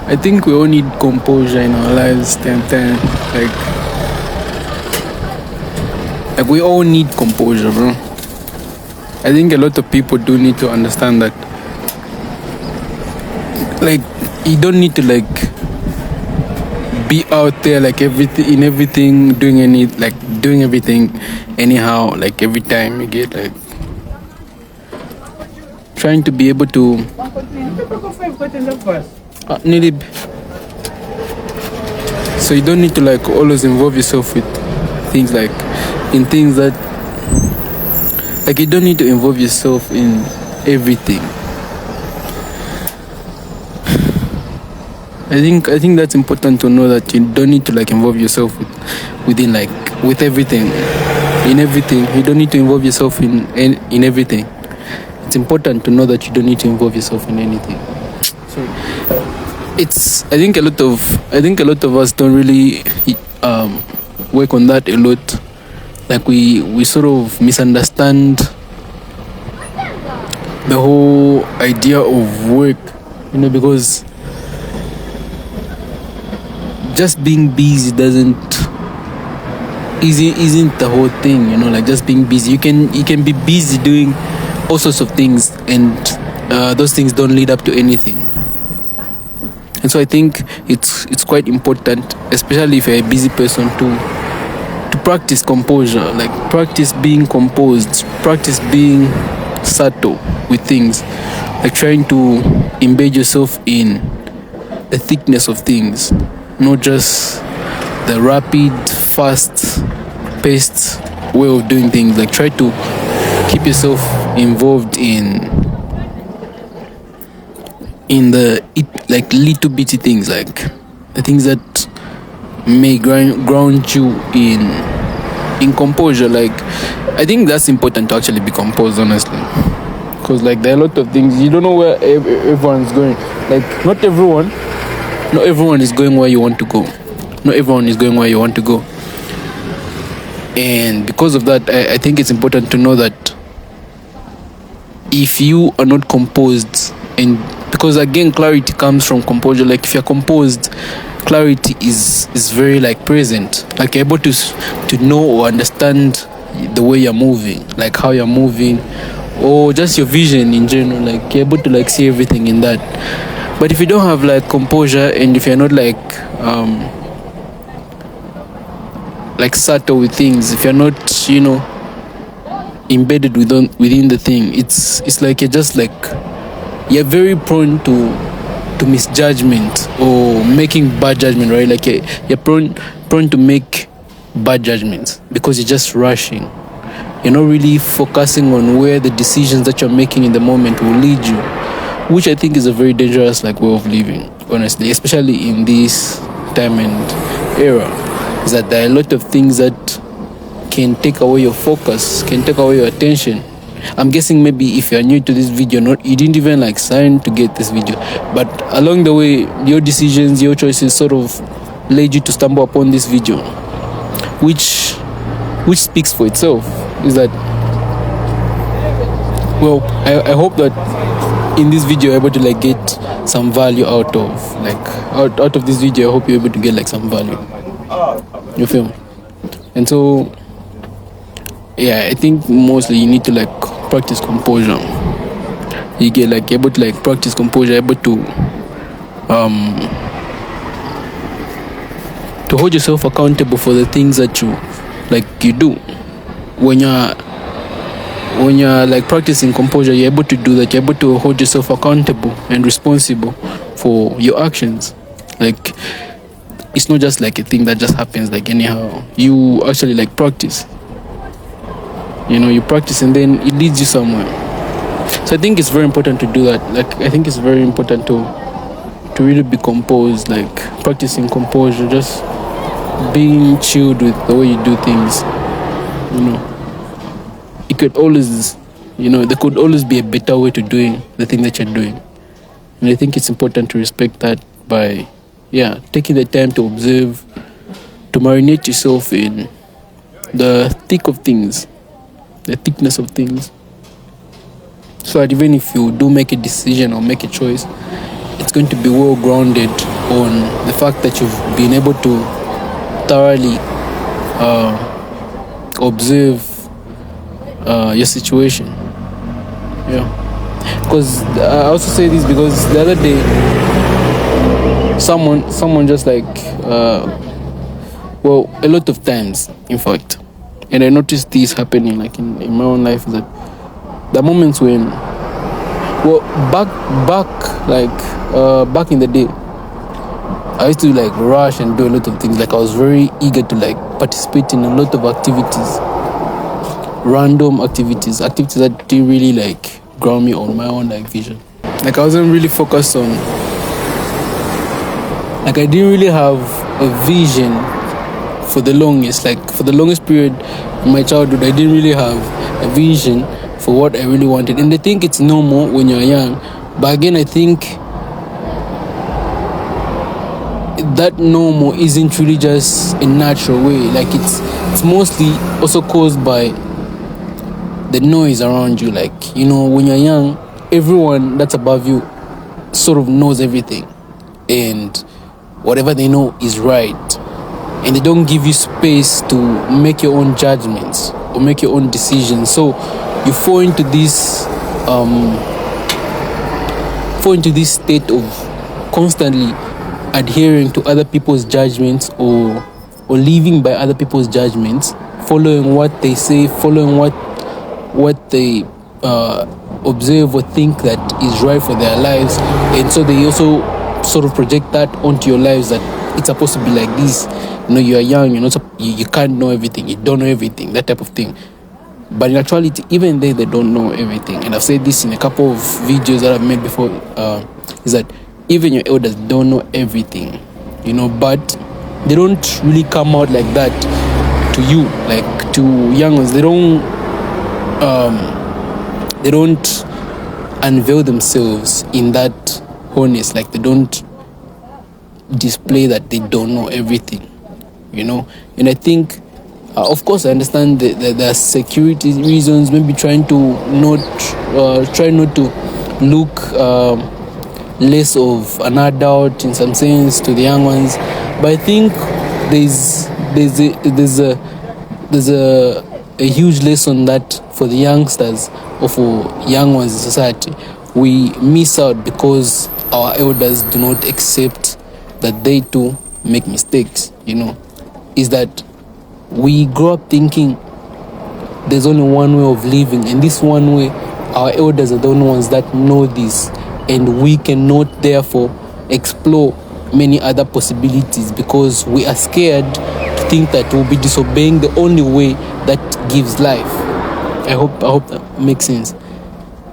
I think we all need composure in our lives. Like we all need composure, bro. I think a lot of people do need to understand that. Like, you don't need to like be out there like everything, doing everything anyhow, like every time you get like trying to be able to nearly. So you don't need to like always involve yourself with things like in things that like you don't need to involve yourself in everything. I think that's important to know, that you don't need to like involve yourself with everything, in everything. You don't need to involve yourself in everything. It's important to know that you don't need to involve yourself in anything. So I think a lot of us don't really work on that a lot. Like we sort of misunderstand the whole idea of work, because just being busy isn't the whole thing, like just being busy. You can be busy doing all sorts of things, and those things don't lead up to anything. And so I think it's quite important, especially if you're a busy person, to practice composure, like practice being composed, practice being subtle with things, like trying to embed yourself in the thickness of things, not just the rapid, fast-paced way of doing things. Like try to keep yourself involved in the like little bitty things, like the things that may ground you in composure. Like I think that's important to actually be composed, honestly, because like there are a lot of things you don't know where everyone's going. Like not everyone is going where you want to go. Not everyone is going where you want to go. And because of that, I think it's important to know that if you are not composed, and because again, clarity comes from composure. Like if you're composed, clarity is very like present. Like you're able to know or understand the way you're moving, like how you're moving, or just your vision in general. Like you're able to like see everything in that. But if you don't have like composure, and if you're not like subtle with things, if you're not embedded within the thing, it's like you're very prone to misjudgment or making bad judgment, right? Like you're prone to make bad judgments because you're just rushing. You're not really focusing on where the decisions that you're making in the moment will lead you, which I think is a very dangerous like way of living, honestly, especially in this time and era. Is that there are a lot of things that can take away your focus, can take away your attention. I'm guessing maybe if you're new to this video, you didn't even like sign to get this video, but along the way, your decisions, your choices sort of led you to stumble upon this video, which speaks for itself. Is that, well, I hope that in this video you're able to like get some value out of this video. I hope you're able to get like some value. You feel me? And so yeah, I think mostly you need to like practice composure. You get like able to like practice composure, able to hold yourself accountable for the things that you do. When you're like practicing composure, you're able to do that. You're able to hold yourself accountable and responsible for your actions. Like it's not just like a thing that just happens like anyhow. You actually like practice. You practice, and then it leads you somewhere. So I think it's very important to do that. Like I think it's very important to really be composed, like practicing composure, just being chilled with the way you do things. It could always, there could always be a better way to doing the thing that you're doing. And I think it's important to respect that by taking the time to observe, to marinate yourself in the thick of things, the thickness of things, so that even if you do make a decision or make a choice, it's going to be well grounded on the fact that you've been able to thoroughly observe your situation. Yeah, because I also say this because the other day someone just like well, a lot of times in fact, and I noticed this happening like in my own life, that the moments when, well, back in the day, I used to like rush and do a lot of things. Like I was very eager to like participate in a lot of activities, random activities that didn't really like ground me on my own like vision. Like I wasn't really focused on, like I didn't really have a vision for the longest. Like for the longest period in my childhood, I didn't really have a vision for what I really wanted. And I think it's normal when you're young, but again, I think that normal isn't really just a natural way. Like it's mostly also caused by the noise around you. Like, you know, when you're young, everyone that's above you sort of knows everything, and whatever they know is right, and they don't give you space to make your own judgments or make your own decisions. So you fall into this state of constantly adhering to other people's judgments, or living by other people's judgments, following what they say, following what they observe or think that is right for their lives. And so they also sort of project that onto your lives, that it's supposed to be like this. You know, you are young, you can't know everything, you don't know everything, that type of thing. But in actuality, even they don't know everything. And I've said this in a couple of videos that I've made before, is that even your elders don't know everything, you know, but they don't really come out like that to you, like to young ones. They don't unveil themselves in that honest. Like they don't display that they don't know everything, you know. And I think, of course, I understand the security reasons, maybe try not to look less of an adult in some sense to the young ones. But I think there's a huge lesson that for the youngsters or for young ones in society, we miss out because our elders do not accept that they too make mistakes, you know. Is that we grow up thinking there's only one way of living, and this one way, our elders are the only ones that know this, and we cannot therefore explore many other possibilities because we are scared to think that we'll be disobeying the only way that gives life. I hope that makes sense.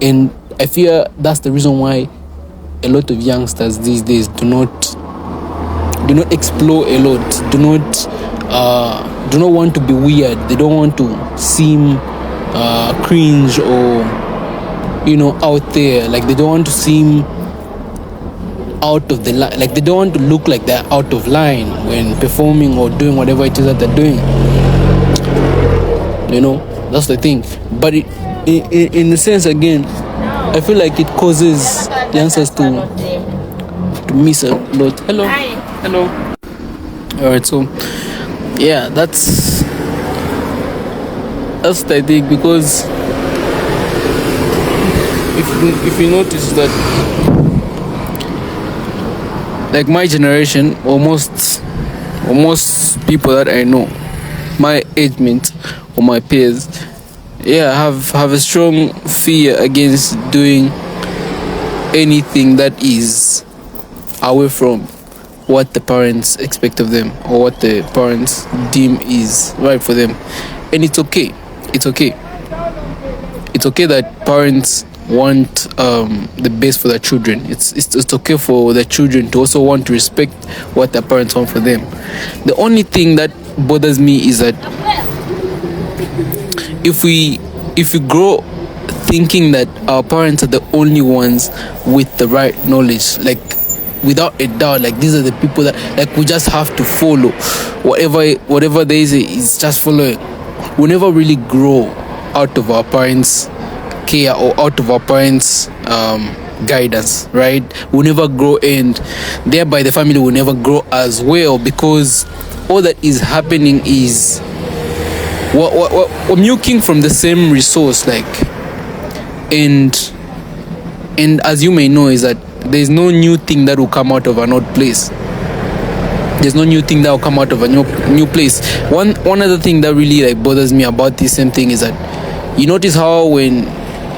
And I fear that's the reason why a lot of youngsters these days do not explore a lot, do not want to be weird. They don't want to seem cringe or, you know, out there. Like they don't want to seem out of the line. Like they don't want to look like they're out of line when performing or doing whatever it is that they're doing. You know, that's the thing. But in the sense, again, I feel like it causes the youngsters to miss a lot. Hello. All right, so yeah, that's the thing, because if you notice that, like my generation, or most people that I know, my age mates or my peers, yeah, have a strong fear against doing anything that is away from what the parents expect of them or what the parents deem is right for them. And it's okay that parents want the best for their children. It's okay for their children to also want to respect what their parents want for them. The only thing that bothers me is that if we grow thinking that our parents are the only ones with the right knowledge, like without a doubt, like these are the people that like we just have to follow, whatever they say is just following, we never really grow out of our parents' care or out of our parents' guidance, right? Will never grow, and thereby the family will never grow as well, because all that is happening is we're milking from the same resource, like, and as you may know, is that there's no new thing that will come out of an old place. There's no new thing that will come out of a new place. One other thing that really like bothers me about this same thing is that you notice how when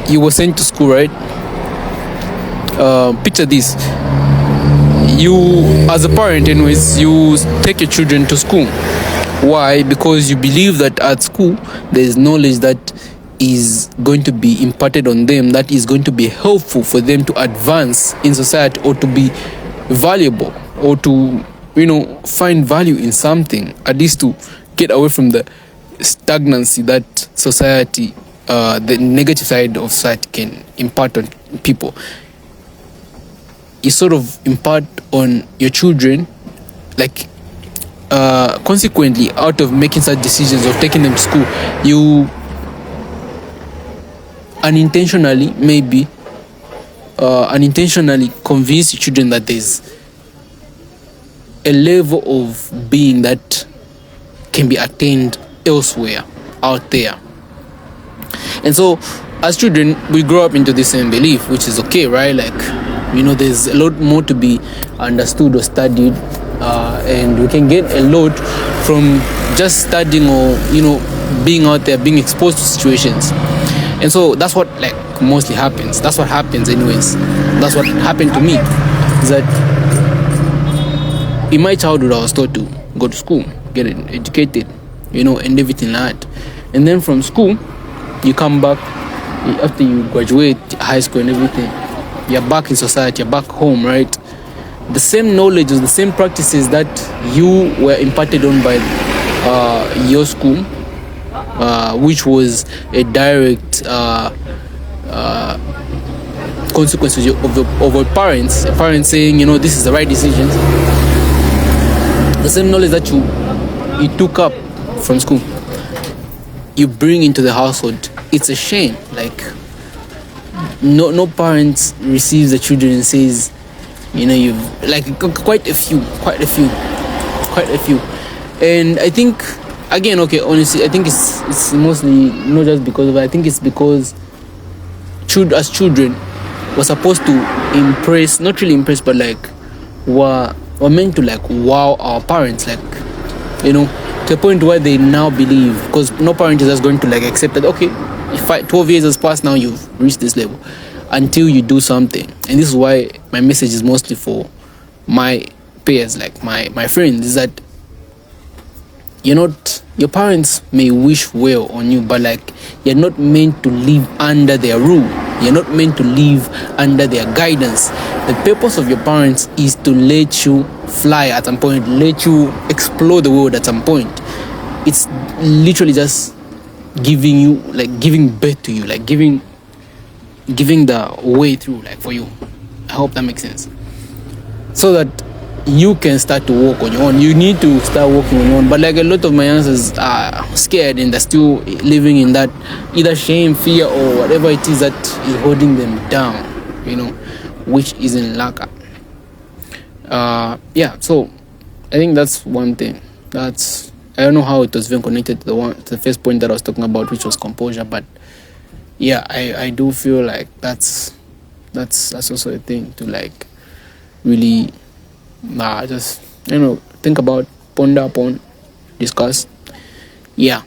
you were sent to school, right? Picture this: you, as a parent, anyways, you take your children to school. Why? Because you believe that at school there is knowledge that is going to be imparted on them, that is going to be helpful for them to advance in society, or to be valuable, or to, you know, find value in something, at least to get away from the stagnancy that society, the negative side of society can impart on people. You sort of impart on your children, like, consequently, out of making such decisions of taking them to school, you unintentionally, maybe unintentionally convince your children that there's a level of being that can be attained elsewhere, out there. And so as children, we grow up into this same belief, which is okay, right? Like, you know, there's a lot more to be understood or studied, and we can get a lot from just studying, or, you know, being out there, being exposed to situations. And so that's what like mostly happens. That's what happens anyways. That's what happened to me, is that in my childhood I was taught to go to school, get educated, you know, and everything like that. And then from school, you come back, after you graduate high school and everything, you're back in society, you're back home, right? The same knowledge, the same practices that you were imparted on by your school, which was a direct consequence of your parents saying, you know, this is the right decision. The same knowledge that you took up from school, you bring into the household. It's a shame. Like, no parents receives the children and says, you know, you've like quite a few. And I think, again, okay, honestly, I think it's mostly not just because of it. I think it's because as children, we're supposed to impress, not really impress, but like we're meant to like wow our parents, like, you know, to a point where they now believe, because no parent is just going to like accept that, okay, if 12 years has passed, now you've reached this level, until you do something. And this is why my message is mostly for my peers, like my friends, is that your parents may wish well on you, but like, you're not meant to live under their rule. You're not meant to live under their guidance. The purpose of your parents is to let you fly at some point, let you explore the world at some point. It's literally just giving you, like giving birth to you, like giving the way through, like for you. I hope that makes sense. So that you can start to walk on your own. You need to start walking on your own. But like a lot of my youngsters are scared, and they're still living in that either shame, fear, or whatever it is that is holding them down, you know, which is in lacquer. Yeah, so I think that's one thing. I don't know how it was even connected to the first point that I was talking about, which was composure. But yeah, I do feel like that's also a thing to like really just, you know, think about, ponder upon, discuss. Yeah.